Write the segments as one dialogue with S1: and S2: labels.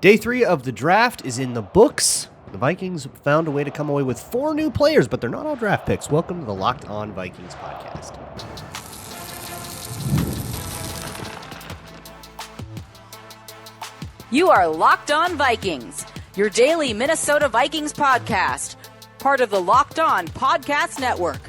S1: Day 3 of the draft is in the books. The Vikings found a way to come away with 4 new players, but they're not all draft picks. Welcome to the Locked On Vikings podcast.
S2: You are Locked On Vikings, your daily Minnesota Vikings podcast, part of the Locked On Podcast Network,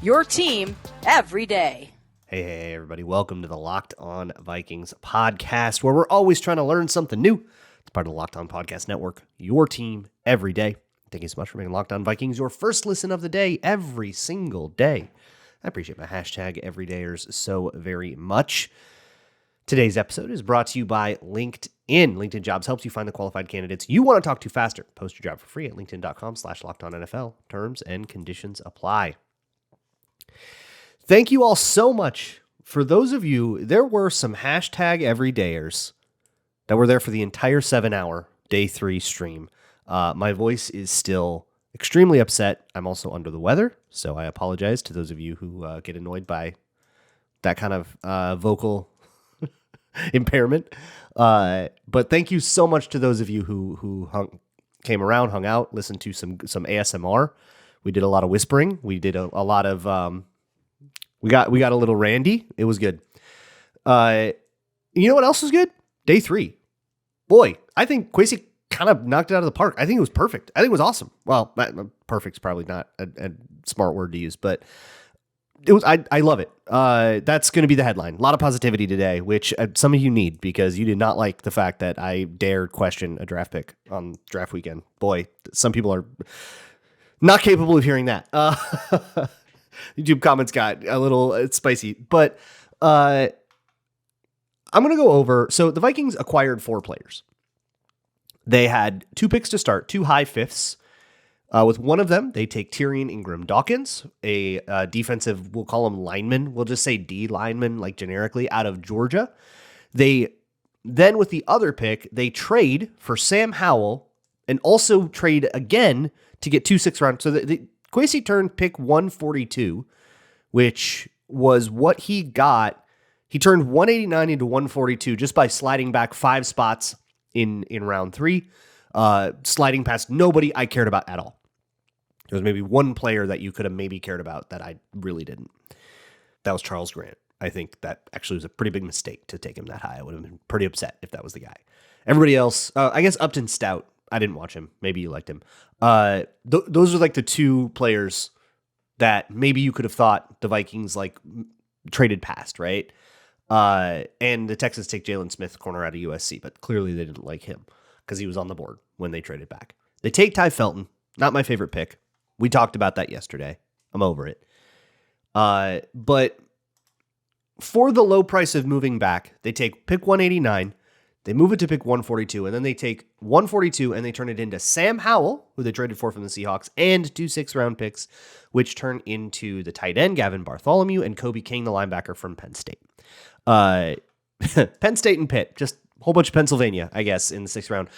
S2: your team every day.
S1: Hey, everybody. Welcome to the Locked On Vikings podcast, where we're always trying to learn something new. It's part of the Locked On Podcast Network, your team every day. Thank you so much for making Locked On Vikings your first listen of the day every single day. I appreciate my hashtag everydayers so very much. Today's episode is brought to you by LinkedIn. LinkedIn Jobs helps you find the qualified candidates you want to talk to faster. Post your job for free at linkedin.com/LockedOnNFL. Terms and conditions apply. Thank you all so much. For those of you, there were some hashtag everydayers that were there for the entire 7-hour day 3 stream. My voice is still extremely upset. I'm also under the weather, so I apologize to those of you who get annoyed by that kind of vocal impairment. But thank you so much to those of you who came around, hung out, listened to some ASMR. We did a lot of whispering. We did a lot of we got a little randy. It was good. You know what else was good? Day 3. Boy, I think Kwesi kind of knocked it out of the park. I think it was perfect. I think it was awesome. Well, perfect's probably not a smart word to use, but it was. I love it. That's going to be the headline. A lot of positivity today, which some of you need because you did not like the fact that I dared question a draft pick on draft weekend. Boy, some people are not capable of hearing that. YouTube comments got a little spicy, but I'm going to go over. So the Vikings acquired 4 players. They had 2 picks to start, 2 high fifths. With one of them, they take Tyrion Ingram-Dawkins, a defensive, we'll call him lineman. We'll just say D lineman, like generically, out of Georgia. Then with the other pick, they trade for Sam Howell and also trade again to get 2 6th-round. So Kwesi turned pick 142, which was what he got. He turned 189 into 142 just by sliding back 5 spots in round 3, sliding past nobody I cared about at all. There was maybe one player that you could have maybe cared about that I really didn't. That was Charles Grant. I think that actually was a pretty big mistake to take him that high. I would have been pretty upset if that was the guy. Everybody else, I guess Upton Stout, I didn't watch him. Maybe you liked him. Those are like the 2 players that maybe you could have thought the Vikings like traded past, right? And the Texans take Jalen Smith, corner out of USC, but clearly they didn't like him because he was on the board when they traded back. They take Ty Felton, not my favorite pick. We talked about that yesterday. I'm over it. But for the low price of moving back, they take pick 189, they move it to pick 142, and then they take 142 and they turn it into Sam Howell, who they traded for from the Seahawks, and 2 6th-round picks, which turn into the tight end, Gavin Bartholomew, and Kobe King, the linebacker from Penn State. Penn State and Pitt, just a whole bunch of Pennsylvania, I guess, in the 6th round.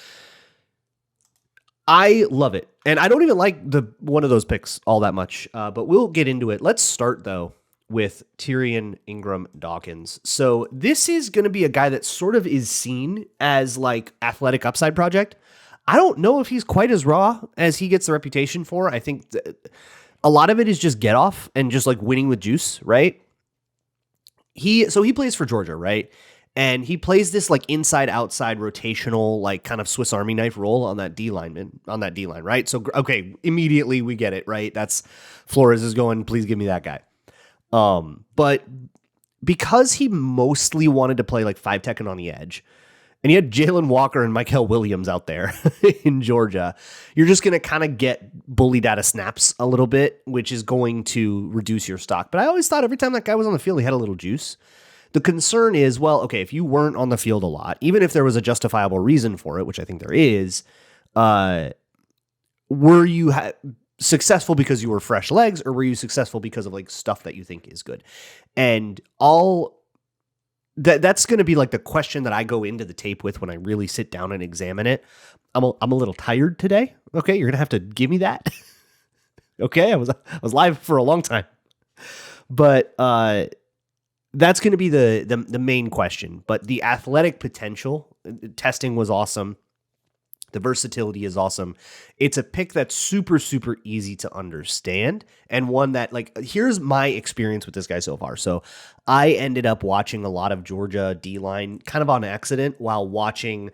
S1: I love it. And I don't even like one of those picks all that much, but we'll get into it. Let's start, though, with Tyrion Ingram-Dawkins. So this is going to be a guy that sort of is seen as like athletic upside project. I don't know if he's quite as raw as he gets the reputation for. I think a lot of it is just get off and just like winning with juice, right? He plays for Georgia, right? And he plays this like inside outside rotational, like kind of Swiss Army knife role on that D line, right? So, okay, immediately we get it, right? That's Flores is going, please give me that guy. But because he mostly wanted to play like 5-tech and on the edge, and he had Jalen Walker and Michael Williams out there in Georgia, you're just going to kind of get bullied out of snaps a little bit, which is going to reduce your stock. But I always thought every time that guy was on the field, he had a little juice. The concern is, well, okay, if you weren't on the field a lot, even if there was a justifiable reason for it, which I think there is, were you successful because you were fresh legs, or were you successful because of like stuff that you think is good? And that's going to be like the question that I go into the tape with when I really sit down and examine it. I'm a little tired today. Okay, you're going to have to give me that. Okay, I was live for a long time. But that's going to be the main question. But the athletic potential, testing was awesome. The versatility is awesome. It's a pick that's super, super easy to understand, and one that, like, here's my experience with this guy so far. So I ended up watching a lot of Georgia D-line kind of on accident while watching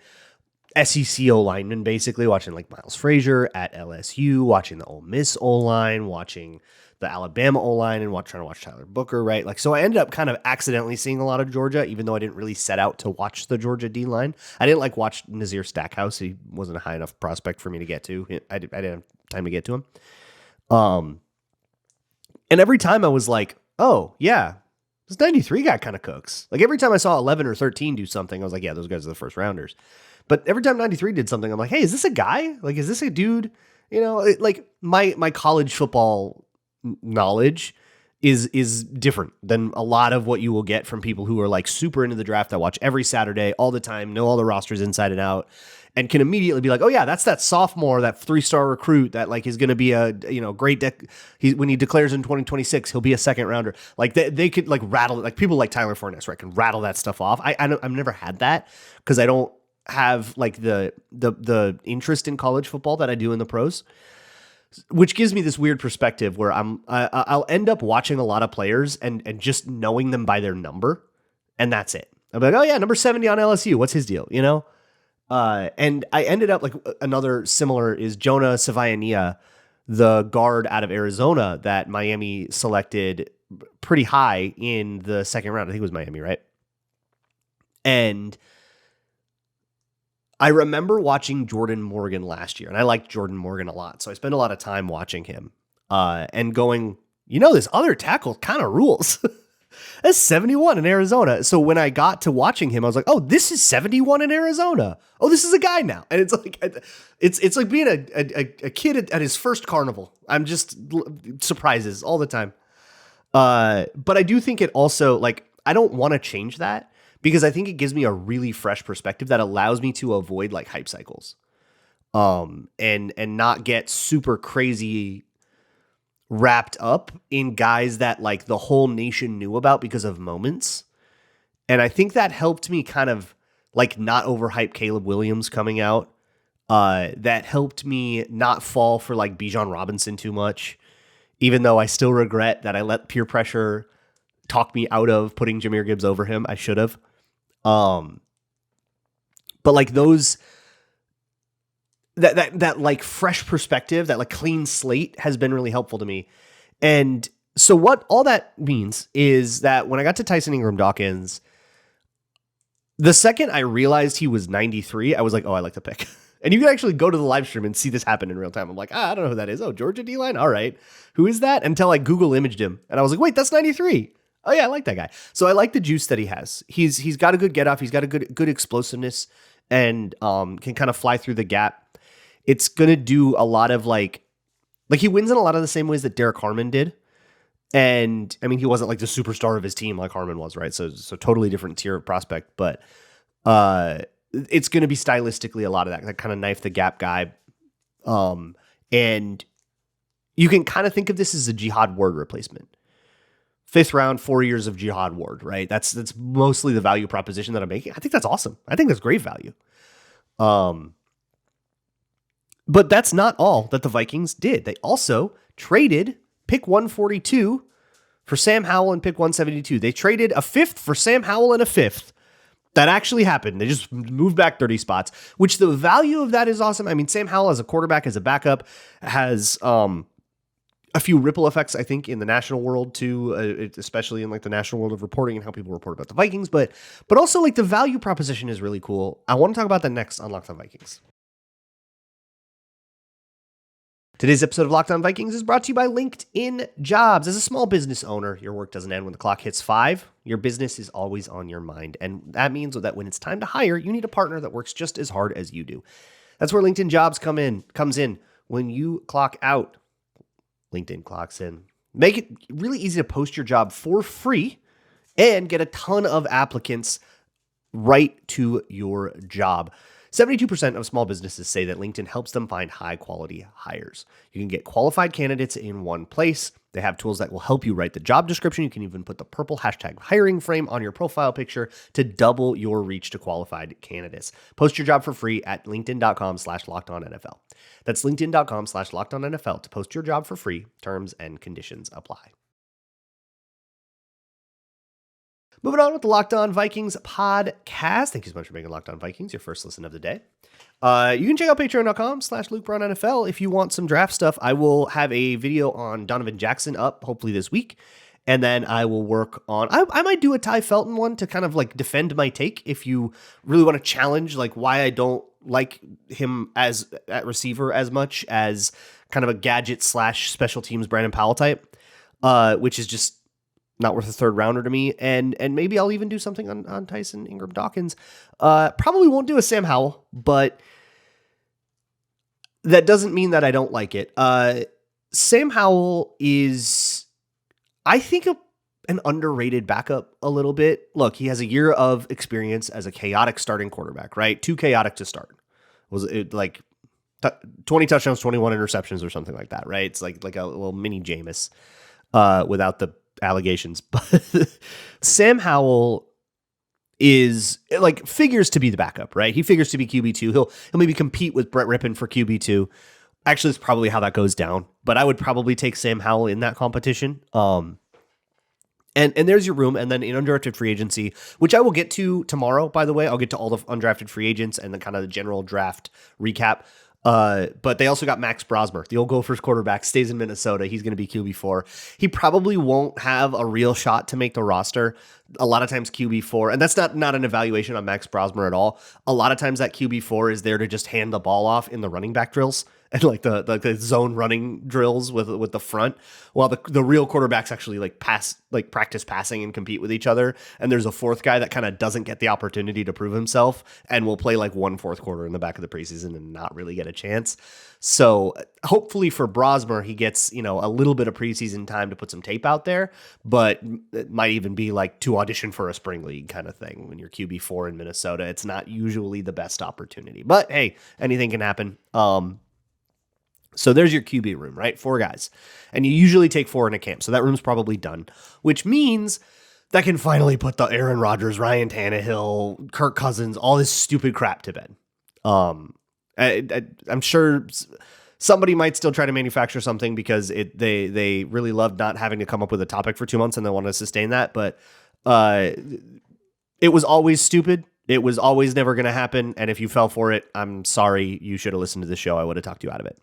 S1: SEC O-linemen, basically watching like Miles Frazier at LSU, watching the Ole Miss O-line, watching the Alabama O-line, and trying to watch Tyler Booker, right? Like, so I ended up kind of accidentally seeing a lot of Georgia, even though I didn't really set out to watch the Georgia D-line. I didn't like watch Nazir Stackhouse. He wasn't a high enough prospect for me to get to. I didn't have time to get to him. And every time I was like, oh yeah, this 93 guy kind of cooks. Like every time I saw 11 or 13 do something, I was like, yeah, those guys are the first rounders. But every time 93 did something, I'm like, hey, is this a guy? Like, is this a dude? You know, like my college football knowledge is different than a lot of what you will get from people who are like super into the draft that watch every Saturday all the time, know all the rosters inside and out, and can immediately be like, oh yeah, that's that sophomore, that 3-star recruit that like is going to be a, you know, great when he declares in 2026, he'll be a second rounder. Like they could like rattle it. Like people like Tyler Forness, right, can rattle that stuff off. I've never had that because I don't have like the interest in college football that I do in the pros, which gives me this weird perspective where I'll end up watching a lot of players and just knowing them by their number, and that's it. I'll be like, oh yeah, number 70 on LSU, what's his deal, you know? And I ended up like another similar is Jonah Savaiania, the guard out of Arizona that Miami selected pretty high in the second round. I think it was Miami, right? And I remember watching Jordan Morgan last year, and I liked Jordan Morgan a lot. So I spent a lot of time watching him and going, you know, this other tackle kind of rules. That's 71 in Arizona. So when I got to watching him, I was like, oh, this is 71 in Arizona. Oh, this is a guy now. And it's like, it's like being a kid at his first carnival. I'm just surprises all the time. But I do think it also, like, I don't want to change that, because I think it gives me a really fresh perspective that allows me to avoid like hype cycles, and not get super crazy wrapped up in guys that like the whole nation knew about because of moments. And I think that helped me kind of like not overhype Caleb Williams coming out. That helped me not fall for like Bijan Robinson too much, even though I still regret that I let peer pressure talk me out of putting Jahmyr Gibbs over him. I should have. But like those, that like fresh perspective, that like clean slate has been really helpful to me. And so what all that means is that when I got to Tyson Ingram-Dawkins, the second I realized he was 93, I was like, oh, I like the pick. And you can actually go to the live stream and see this happen in real time. I'm like, I don't know who that is. Oh, Georgia D-line. All right. Who is that? Until I Google imaged him. And I was like, wait, that's 93. Oh yeah, I like that guy. So I like the juice that he has. He's got a good get off. He's got a good explosiveness, and can kind of fly through the gap. It's gonna do a lot of like he wins in a lot of the same ways that Derek Harmon did. And I mean, he wasn't like the superstar of his team like Harmon was, right? So totally different tier of prospect, but it's gonna be stylistically a lot of that kind of knife the gap guy. And you can kind of think of this as a Jihad Ward replacement. 5th round, 4 years of Jihad Ward, right? That's mostly the value proposition that I'm making. I think that's awesome. I think that's great value. But that's not all that the Vikings did. They also traded pick 142 for Sam Howell and pick 172. They traded a 5th for Sam Howell and a 5th. That actually happened. They just moved back 30 spots, which the value of that is awesome. I mean, Sam Howell as a quarterback, as a backup, has a few ripple effects, I think, in the national world too, especially in like the national world of reporting and how people report about the Vikings. But also like the value proposition is really cool. I want to talk about that next on Locked On Vikings. Today's episode of Locked On Vikings is brought to you by LinkedIn Jobs. As a small business owner, your work doesn't end when the clock hits 5. Your business is always on your mind. And that means that when it's time to hire, you need a partner that works just as hard as you do. That's where LinkedIn Jobs comes in. When you clock out, LinkedIn clocks in. Make it really easy to post your job for free and get a ton of applicants right to your job. 72% of small businesses say that LinkedIn helps them find high-quality hires. You can get qualified candidates in one place. They have tools that will help you write the job description. You can even put the purple hashtag hiring frame on your profile picture to double your reach to qualified candidates. Post your job for free at linkedin.com/lockedonnfl. That's linkedin.com/lockedonnfl to post your job for free. Terms and conditions apply. Moving on with the Locked On Vikings podcast. Thank you so much for making Locked On Vikings your first listen of the day. You can check out patreon.com/LukeBrownNFL if you want some draft stuff. I will have a video on Donovan Jackson up hopefully this week. And then I will work on, I might do a Ty Felton one to kind of like defend my take if you really want to challenge like why I don't like him as at receiver as much as kind of a gadget / special teams Brandon Powell type, which is just not worth a third rounder to me. And maybe I'll even do something on Tyrion Ingram-Dawkins. Probably won't do a Sam Howell, but that doesn't mean that I don't like it. Sam Howell is, I think, an underrated backup a little bit. Look, he has a year of experience as a chaotic starting quarterback, right? Too chaotic to start. Was it like 20 touchdowns, 21 interceptions or something like that, right? It's like a little mini Jameis without the allegations. But Sam Howell is like figures to be the backup, right? He figures to be QB2. He'll maybe compete with Brett Rippon for QB2. Actually, it's probably how that goes down, but I would probably take Sam Howell in that competition. And there's your room. And then in undrafted free agency, which I will get to tomorrow, by the way, I'll get to all the undrafted free agents and the kind of the general draft recap. But they also got Max Brosmer, the old Gophers quarterback, stays in Minnesota. He's going to be QB4. He probably won't have a real shot to make the roster. A lot of times QB4, and that's not an evaluation on Max Brosmer at all. A lot of times that QB4 is there to just hand the ball off in the running back drills and like the zone running drills with the front, while the real quarterbacks actually practice passing and compete with each other. And there's a fourth guy that kind of doesn't get the opportunity to prove himself and will play like 1/4 quarter in the back of the preseason and not really get a chance. So hopefully for Brosmer, he gets, a little bit of preseason time to put some tape out there, but it might even be like to audition for a spring league kind of thing. When you're QB4 in Minnesota, it's not usually the best opportunity, but hey, anything can happen. So there's your QB room, right? 4 guys. And you usually take 4 in a camp. So that room's probably done, which means that can finally put the Aaron Rodgers, Ryan Tannehill, Kirk Cousins, all this stupid crap to bed. I'm sure somebody might still try to manufacture something because they really loved not having to come up with a topic for 2 months and they want to sustain that. But it was always stupid. It was always never going to happen. And if you fell for it, I'm sorry. You should have listened to the show. I would have talked you out of it.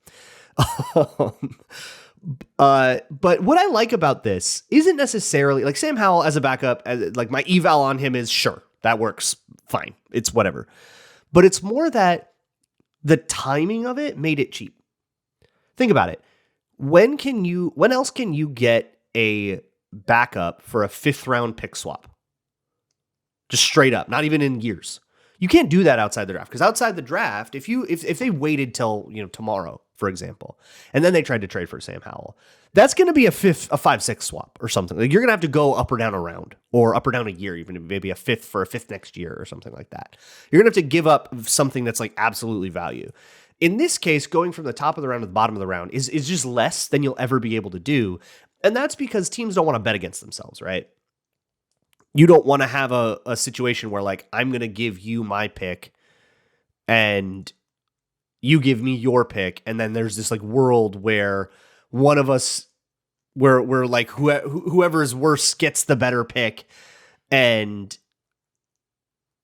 S1: But what I like about this isn't necessarily like Sam Howell as a backup. Like my eval on him is sure that works fine. It's whatever. But it's more that the timing of it made it cheap. Think about it. When else can you get a backup for a 5th round pick swap? Just straight up, not even in years. You can't do that outside the draft, because outside the draft, if they waited till tomorrow, for example, and then they tried to trade for Sam Howell, that's going to be a 5-6 swap or something. Like you're going to have to go up or down a round or up or down a year, even maybe a 5th for a 5th next year or something like that. You're going to have to give up something that's like absolutely value. In this case, going from the top of the round to the bottom of the round is just less than you'll ever be able to do. And that's because teams don't want to bet against themselves, right? You don't want to have a situation where like, I'm going to give you my pick and you give me your pick. And then there's this like world where one of us, we're like, whoever is worse gets the better pick. And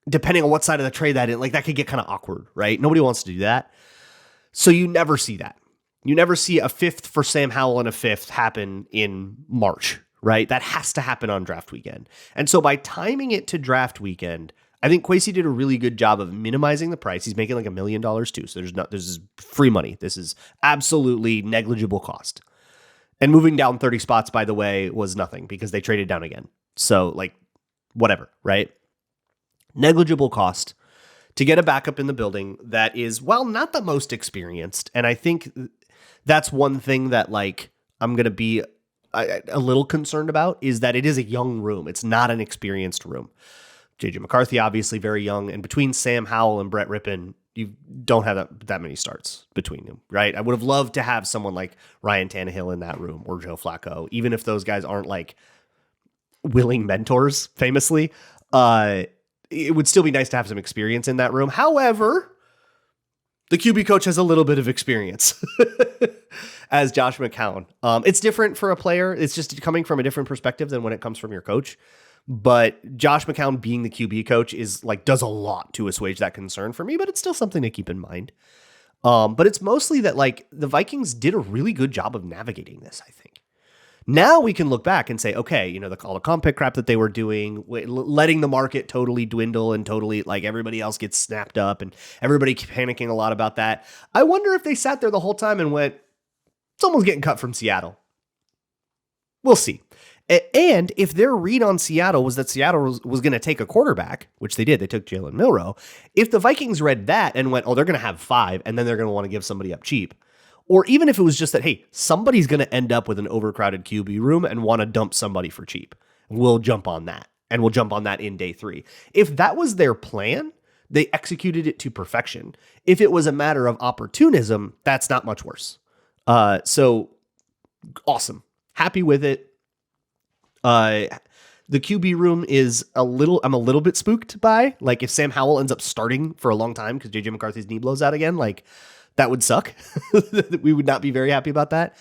S1: depending on what side of the trade that in, like that could get kind of awkward, right? Nobody wants to do that. So you never see that. You never see a 5th for Sam Howell and a 5th happen in March, right? That has to happen on draft weekend. And so by timing it to draft weekend, I think Kwesi did a really good job of minimizing the price. He's making like $1 million too. So this is free money. This is absolutely negligible cost. And moving down 30 spots, by the way, was nothing because they traded down again. So like whatever, right? Negligible cost to get a backup in the building that is, well, not the most experienced. And I think that's one thing that like I'm going to be a little concerned about is that it is a young room. It's not an experienced room. JJ McCarthy, obviously very young. And between Sam Howell and Brett Rippon, You don't have that many starts between them, right? I would have loved to have someone like Ryan Tannehill in that room or Joe Flacco, even if those guys aren't like willing mentors, famously. It would still be nice to have some experience in that room. However, the QB coach has a little bit of experience as Josh McCown. It's different for a player. It's just coming from a different perspective than when it comes from your coach. But Josh McCown being the QB coach does a lot to assuage that concern for me, but it's still something to keep in mind. But it's mostly that like the Vikings did a really good job of navigating this, I think. Now we can look back and say, okay, all the comp pick crap that they were doing, letting the market totally dwindle and totally like everybody else gets snapped up and everybody panicking a lot about that. I wonder if they sat there the whole time and went, someone's getting cut from Seattle. We'll see. And if their read on Seattle was that Seattle was going to take a quarterback, which they did, they took Jalen Milroe. If the Vikings read that and went, oh, they're going to have 5, and then they're going to want to give somebody up cheap. Or even if it was just that, hey, somebody's going to end up with an overcrowded QB room and want to dump somebody for cheap. We'll jump on that. And we'll jump on that in day 3. If that was their plan, they executed it to perfection. If it was a matter of opportunism, that's not much worse. So awesome. Happy with it. The QB room is I'm a little bit spooked by, like, if Sam Howell ends up starting for a long time because JJ McCarthy's knee blows out again, like, that would suck. We would not be very happy about that.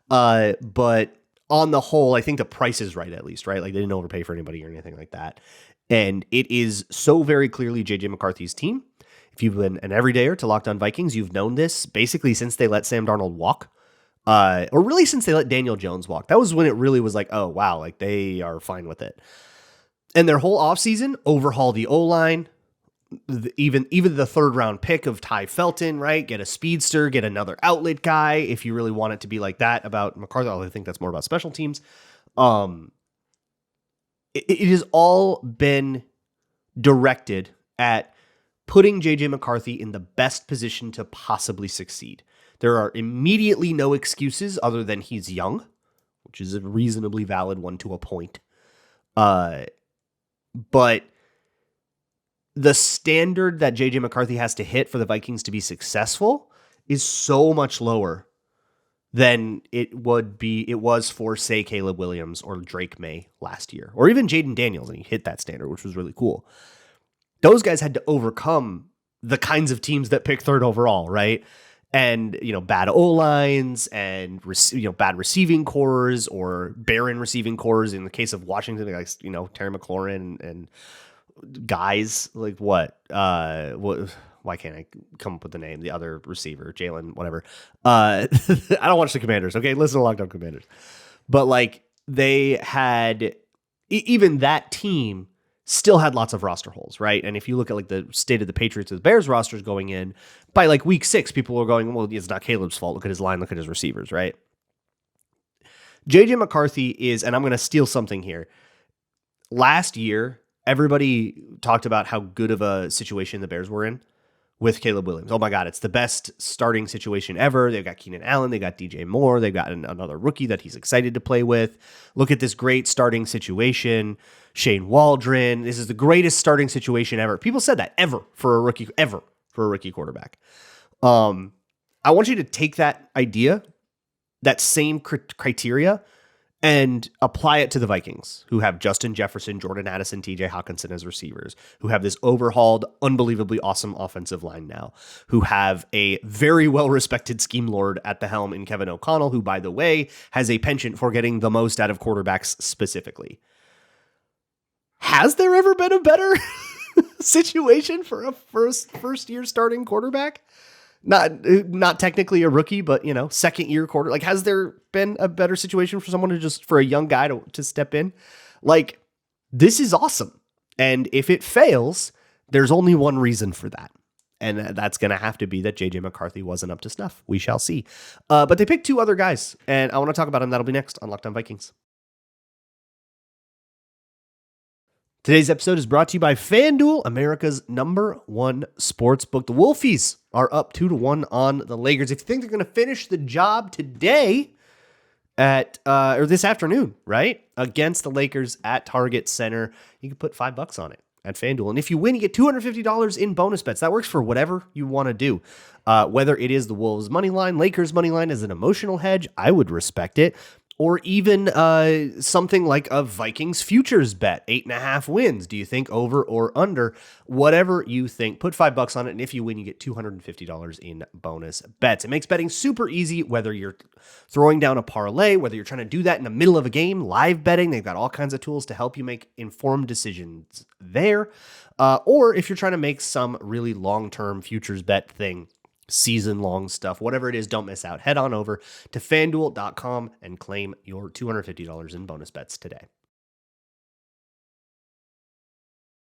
S1: But on the whole, I think the price is right, at least, right? Like, they didn't overpay for anybody or anything like that. And it is so very clearly JJ McCarthy's team. If you've been an everydayer to Locked On Vikings, you've known this basically since they let Sam Darnold walk. Or really since they let Daniel Jones walk. That was when it really was like, oh, wow, like they are fine with it. And their whole offseason, overhaul the O-line, even the third round pick of Ty Felton, right? Get a speedster, get another outlet guy if you really want it to be like that about McCarthy. I think that's more about special teams. It has all been directed at putting JJ McCarthy in the best position to possibly succeed. There are immediately no excuses other than he's young, which is a reasonably valid one to a point. But the standard that JJ McCarthy has to hit for the Vikings to be successful is so much lower than it was for, say, Caleb Williams or Drake May last year, or even Jaden Daniels, and he hit that standard, which was really cool. Those guys had to overcome the kinds of teams that pick third overall, right? And, bad O-lines and, bad receiving cores or barren receiving cores. In the case of Washington, like, Terry McLaurin and guys like what? Why can't I come up with the name? The other receiver, Jalen, whatever. I don't watch the Commanders. Okay, listen to Locked On Commanders. But like they had, even that team still had lots of roster holes, right? And if you look at like the state of the Patriots and the Bears rosters going in, by like week 6, people were going, well, it's not Caleb's fault. Look at his line, look at his receivers, right? JJ McCarthy is, and I'm going to steal something here. Last year, everybody talked about how good of a situation the Bears were in with Caleb Williams. Oh my God, it's the best starting situation ever. They've got Keenan Allen, they got DJ Moore, they've got another rookie that he's excited to play with. Look at this great starting situation. Shane Waldron, this is the greatest starting situation ever. People said that ever for a rookie quarterback. I want you to take that idea, that same criteria, and apply it to the Vikings, who have Justin Jefferson, Jordan Addison, TJ Hawkinson as receivers, who have this overhauled, unbelievably awesome offensive line now, who have a very well-respected scheme lord at the helm in Kevin O'Connell, who, by the way, has a penchant for getting the most out of quarterbacks specifically. Has there ever been a better situation for a first-year starting quarterback? Not technically a rookie, but, second year quarter. Like, has there been a better situation for someone for a young guy to step in? Like, this is awesome. And if it fails, there's only one reason for that. And that's going to have to be that JJ McCarthy wasn't up to snuff. We shall see. But they picked 2 other guys, and I want to talk about them. That'll be next on Locked On Vikings. Today's episode is brought to you by FanDuel, America's #1 sportsbook. The Wolfies are up 2-1 on the Lakers. If you think they're going to finish the job today or this afternoon, right, against the Lakers at Target Center, you can put $5 on it at FanDuel. And if you win, you get $250 in bonus bets. That works for whatever you want to do. Whether it is the Wolves money line, Lakers money line as an emotional hedge, I would respect it. Or even something like a Vikings futures bet, 8.5 wins. Do you think over or under? Whatever you think, put $5 on it, and if you win, you get $250 in bonus bets. It makes betting super easy, whether you're throwing down a parlay, whether you're trying to do that in the middle of a game, live betting. They've got all kinds of tools to help you make informed decisions there. Or if you're trying to make some really long-term futures bet thing, season-long stuff, whatever it is, don't miss out. Head on over to FanDuel.com and claim your $250 in bonus bets today.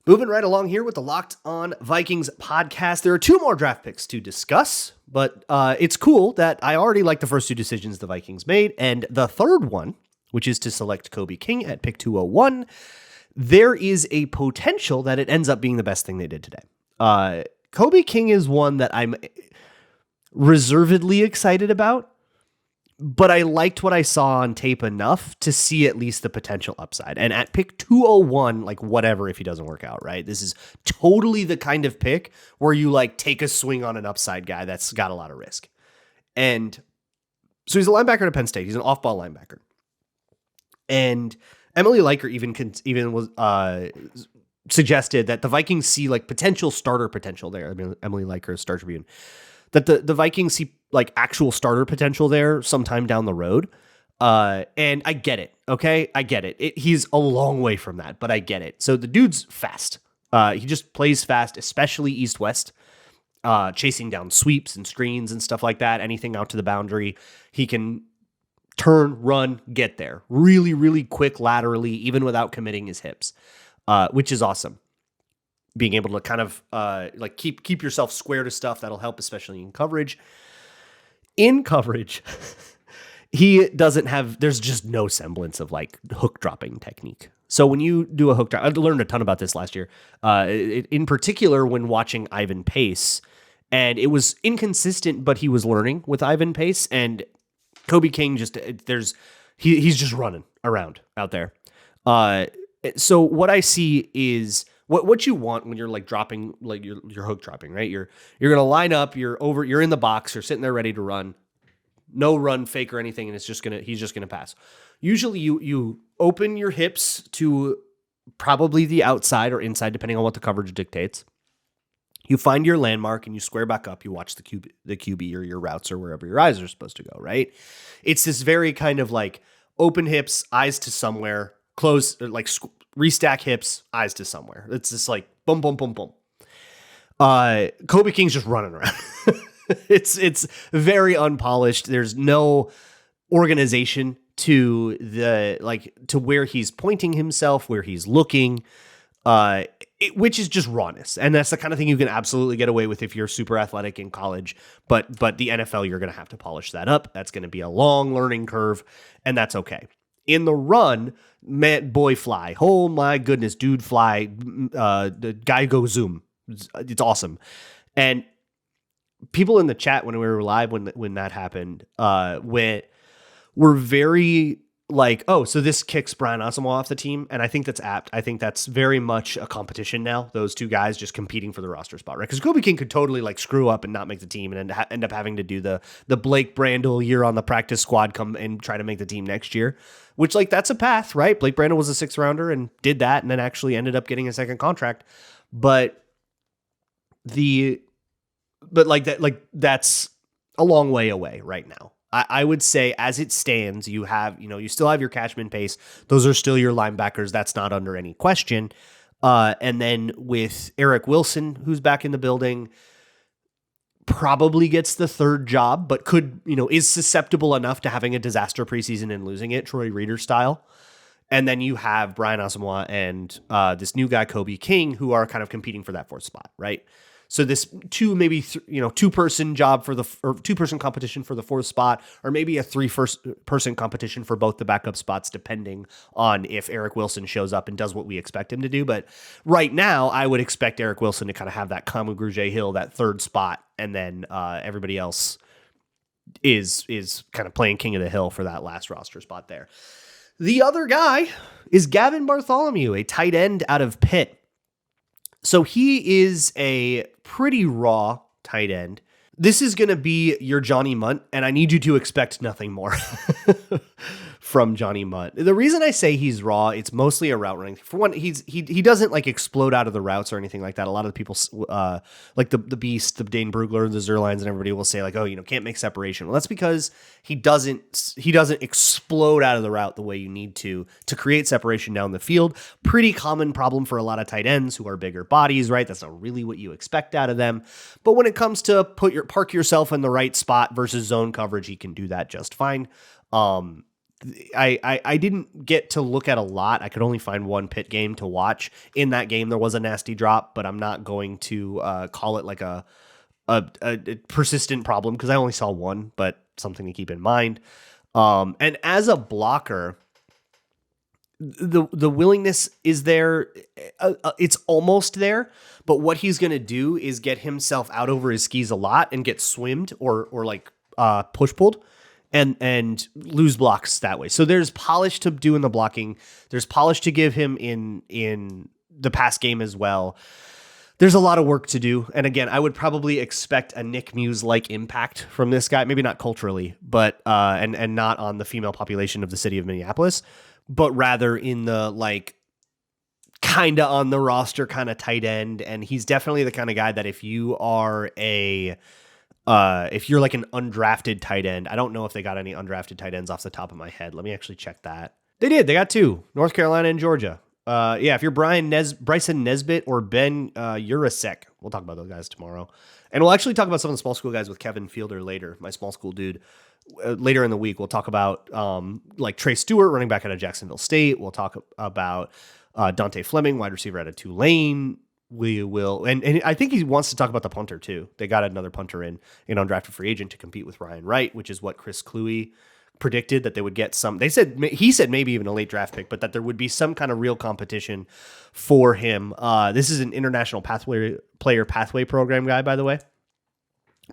S1: Moving right along here with the Locked On Vikings podcast. There are 2 more draft picks to discuss, but it's cool that I already like the first 2 decisions the Vikings made, and the third one, which is to select Kobe King at pick 201, there is a potential that it ends up being the best thing they did today. Kobe King is one that I'm reservedly excited about, but I liked what I saw on tape enough to see at least the potential upside. And at pick 201, like whatever if he doesn't work out, right? This is totally the kind of pick where you like take a swing on an upside guy that's got a lot of risk. And so he's a linebacker at Penn State. He's an off-ball linebacker. And Emily Liker even was suggested that the Vikings see like potential starter potential there. I mean, Emily Liker, Star Tribune. That the Vikings see like actual starter potential there sometime down the road. And I get it. Okay. I get it. He's a long way from that, but I get it. So the dude's fast. He just plays fast, especially east-west, chasing down sweeps and screens and stuff like that. Anything out to the boundary. He can turn, run, get there really, really quick laterally, even without committing his hips, which is awesome. Being able to kind of like keep yourself square to stuff, that'll help, especially in coverage. In coverage, he doesn't have, there's just no semblance of like hook dropping technique. So when you do a hook drop, I learned a ton about this last year, in particular when watching Ivan Pace, and it was inconsistent, but he was learning with Ivan Pace, and Kobe King he's just running around out there. So what I see is what you want when you're like dropping, like you're hook dropping, right? You're going to line up, you're in the box, you're sitting there ready to run, no run fake or anything. And he's just going to pass. Usually you open your hips to probably the outside or inside, depending on what the coverage dictates. You find your landmark and you square back up. You watch the QB or your routes or wherever your eyes are supposed to go, right? It's this very kind of like open hips, eyes to somewhere, close, like restack hips, eyes to somewhere. It's just like boom, boom, boom, boom. Kobe King's just running around. It's very unpolished. There's no organization to to where he's pointing himself, where he's looking, which is just rawness. And that's the kind of thing you can absolutely get away with if you're super athletic in college. But the NFL, you're going to have to polish that up. That's going to be a long learning curve, and that's okay. In the run, man, boy, fly. Oh my goodness, dude, fly. The guy goes zoom. It's awesome. And people in the chat when we were live, when that happened, were very like, oh, so this kicks Brian Asamoah off the team. And I think that's apt. I think that's very much a competition now. Those two guys just competing for the roster spot, right? Because Kobe King could totally like screw up and not make the team and end up having to do the Blake Brandel year on the practice squad, come and try to make the team next year, which like that's a path, right? Blake Brandel was a 6th rounder and did that and then actually ended up getting a second contract. But that's a long way away right now. I would say as it stands, you still have your Cashman Pace. Those are still your linebackers. That's not under any question. And then with Eric Wilson, who's back in the building, probably gets the 3rd job, but is susceptible enough to having a disaster preseason and losing it, Troy Reader style. And then you have Brian Asamoah and this new guy, Kobe King, who are kind of competing for that 4th spot, right? So this 2-person job or 2-person competition for the 4th spot, or maybe a 3-person competition for both the backup spots, depending on if Eric Wilson shows up and does what we expect him to do. But right now, I would expect Eric Wilson to kind of have that Kamu Grugier-Hill, that 3rd spot, and then everybody else is kind of playing king of the hill for that last roster spot there. The other guy is Gavin Bartholomew, a tight end out of Pitt. So he is a pretty raw tight end. This is going to be your Johnny Munt, and I need you to expect nothing more from Johnny Munt. The reason I say he's raw, it's mostly a route running. For one, he doesn't like explode out of the routes or anything like that. A lot of the people, like the Beast, the Dane Brugler, the Zerlines, and everybody will say like, oh, can't make separation. Well, that's because he doesn't explode out of the route the way you need to create separation down the field. Pretty common problem for a lot of tight ends who are bigger bodies, right? That's not really what you expect out of them. But when it comes to park yourself in the right spot versus zone coverage, he can do that just fine. I didn't get to look at a lot. I could only find one Pitt game to watch. In that game, there was a nasty drop, but I'm not going to call it like a persistent problem because I only saw one, but something to keep in mind. And as a blocker, the willingness is there. It's almost there, but what he's going to do is get himself out over his skis a lot and get swimmed or like push pulled and lose blocks that way. So there's polish to do in the blocking. There's polish to give him in the pass game as well. There's a lot of work to do. And again, I would probably expect a Nick Muse-like impact from this guy. Maybe not culturally, but and not on the female population of the city of Minneapolis, but rather in the like kind of on the roster kind of tight end. And he's definitely the kind of guy that if you are if you're like an undrafted tight end, I don't know if they got any undrafted tight ends off the top of my head. Let me actually check that. They did. They got 2, North Carolina and Georgia. If you're Bryson Nesbitt or Ben Urasek, we'll talk about those guys tomorrow. And we'll actually talk about some of the small school guys with Kevin Fielder later, my small school dude. Later in the week, we'll talk about like Trey Stewart, running back out of Jacksonville State. We'll talk about Dante Fleming, wide receiver out of Tulane. We will, and I think he wants to talk about the punter too. They got another punter in an undrafted free agent to compete with Ryan Wright, which is what Chris Cluey predicted that they would get some. He said maybe even a late draft pick, but that there would be some kind of real competition for him. This is an international player pathway program guy, by the way.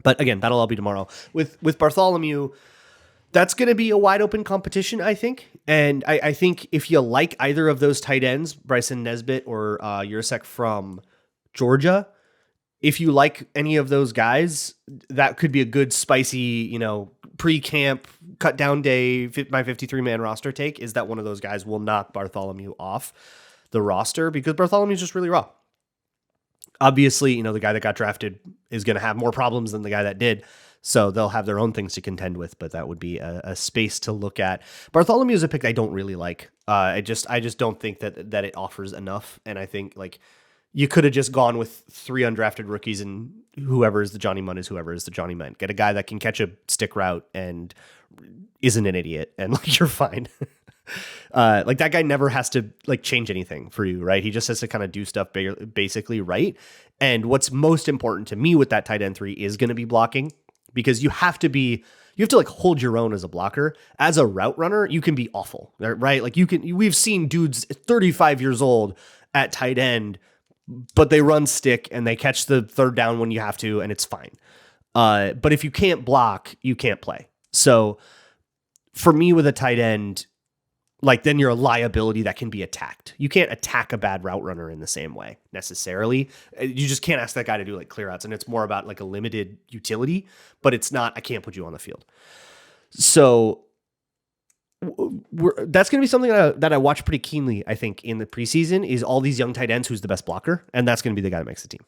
S1: But again, that'll all be tomorrow with Bartholomew. That's going to be a wide open competition, I think. And I think if you like either of those tight ends, Bryson Nesbitt or Urasek from Georgia, if you like any of those guys, that could be a good spicy, pre-camp cut down day, my 53-man roster take is that one of those guys will knock Bartholomew off the roster because Bartholomew's just really raw. Obviously, the guy that got drafted is going to have more problems than the guy that did. So they'll have their own things to contend with, but that would be a space to look at. Bartholomew is a pick I don't really like. I just don't think that it offers enough. And I think like you could have just gone with 3 undrafted rookies and whoever is the Johnny Munt is whoever is the Johnny Munt. Get a guy that can catch a stick route and isn't an idiot, and like you're fine. Like that guy never has to like change anything for you, right? He just has to kind of do stuff basically right. And what's most important to me with that tight end 3 is going to be blocking. Because you have to like hold your own as a blocker. As a route runner, you can be awful, right? Like we've seen dudes 35 years old at tight end, but they run stick and they catch the third down when you have to, and it's fine. But if you can't block, you can't play. So for me with a tight end, like then you're a liability that can be attacked. You can't attack a bad route runner in the same way necessarily. You just can't ask that guy to do like clear outs, and it's more about like a limited utility, but it's not, I can't put you on the field. So that's going to be something that I watch pretty keenly, I think, in the preseason is all these young tight ends, who's the best blocker, and that's going to be the guy that makes the team.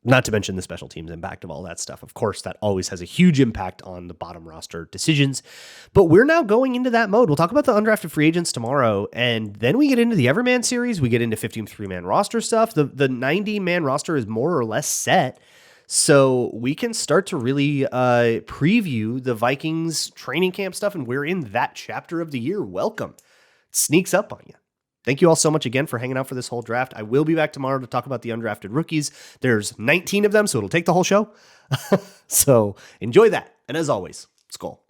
S1: Not to mention the special teams impact of all that stuff. Of course, that always has a huge impact on the bottom roster decisions. But we're now going into that mode. We'll talk about the undrafted free agents tomorrow, and then we get into the Everman series. We get into 53-man roster stuff. The 90-man roster is more or less set. So we can start to really preview the Vikings training camp stuff, and we're in that chapter of the year. Welcome. It sneaks up on you. Thank you all so much again for hanging out for this whole draft. I will be back tomorrow to talk about the undrafted rookies. There's 19 of them, so it'll take the whole show. So enjoy that. And as always, Skol.